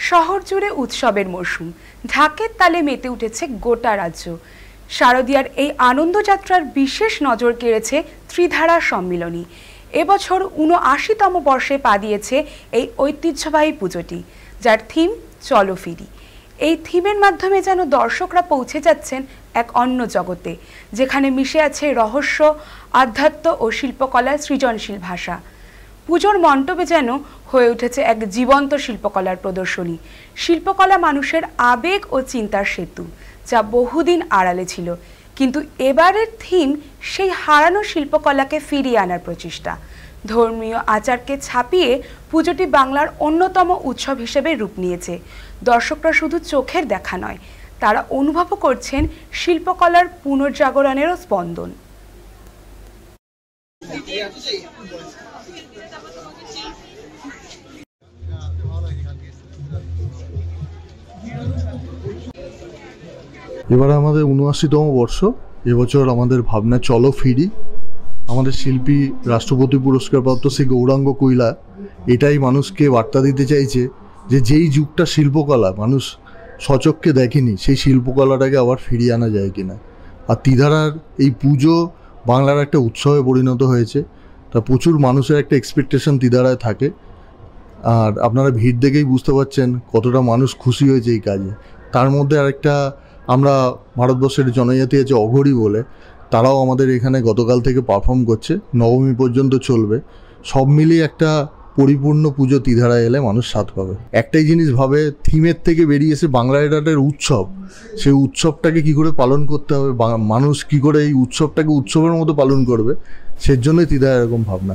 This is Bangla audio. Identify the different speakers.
Speaker 1: শহর জুড়ে উৎসবের মরশুম, ঢাকের তালে মেতে উঠেছে গোটা রাজ্য। শারদীয়ার এই আনন্দযাত্রার বিশেষ নজর কেড়েছে ত্রিধারা সম্মিলনী। এবছর ৭৯তম বর্ষে পা দিয়েছে এই ঐতিহ্যবাহী পুজোটি, যার থিম চলো ফিরি। এই থিমের মাধ্যমে যেন দর্শকরা পৌঁছে যাচ্ছেন এক অন্য জগতে, যেখানে মিশে আছে রহস্য, আধ্যাত্ম ও শিল্পকলার সৃজনশীল ভাষা। পুজোর মণ্ডপে যেন হয়ে উঠেছে এক জীবন্ত শিল্পকলার প্রদর্শনী। শিল্পকলা মানুষের আবেগ ও চিন্তার সেতু, যা বহুদিন আড়ালে ছিল। কিন্তু এবারের থিম সেই হারানো শিল্পকলাকে ফিরিয়ে আনার প্রচেষ্টা। ধর্মীয় আচারকে ছাপিয়ে পুজোটি বাংলার অন্যতম উৎসব হিসেবে রূপ নিয়েছে। দর্শকরা শুধু চোখের দেখা নয়, তারা অনুভবও করছেন শিল্পকলার পুনর্জাগরণেরও স্পন্দন।
Speaker 2: এবারে আমাদের ৭৯তম বর্ষ। এবছর আমাদের ভাবনা চলো ফিরি। আমাদের শিল্পী রাষ্ট্রপতি পুরস্কারপ্রাপ্ত শ্রী গৌরাঙ্গ কৈলা এটাই মানুষকে বার্তা দিতে চাইছে যে যেই যুগটা শিল্পকলা মানুষ সচক্ষে দেখেনি, সেই শিল্পকলাটাকে আবার ফিরিয়ে আনা যায় কিনা। আর ত্রিধারার এই পুজো বাংলার একটা উৎসবে পরিণত হয়েছে। তা প্রচুর মানুষের একটা এক্সপেকটেশন ত্রিধারায় থাকে। আর আপনারা ভিড় দেখেই বুঝতে পারছেন কতটা মানুষ খুশি হয়েছে এই কাজে। তার মধ্যে আরেকটা, আমরা ভারতবর্ষের জনজাতি আছে অঘরি বলে, তারাও আমাদের এখানে গতকাল থেকে পারফর্ম করছে, নবমী পর্যন্ত চলবে। সব মিলিয়ে একটা পরিপূর্ণ পুজো ত্রিধারায় এলে মানুষ স্বাদ পাবে। একটাই জিনিস ভাবে, থিমের থেকে বেরিয়ে এসে বাংলা এটার উৎসব, সেই উৎসবটাকে কি করে পালন করতে হবে, মানুষ কি করে এই উৎসবটাকে উৎসবের মতো পালন করবে, সেজন্যই ত্রিধারা এরকম ভাবনা।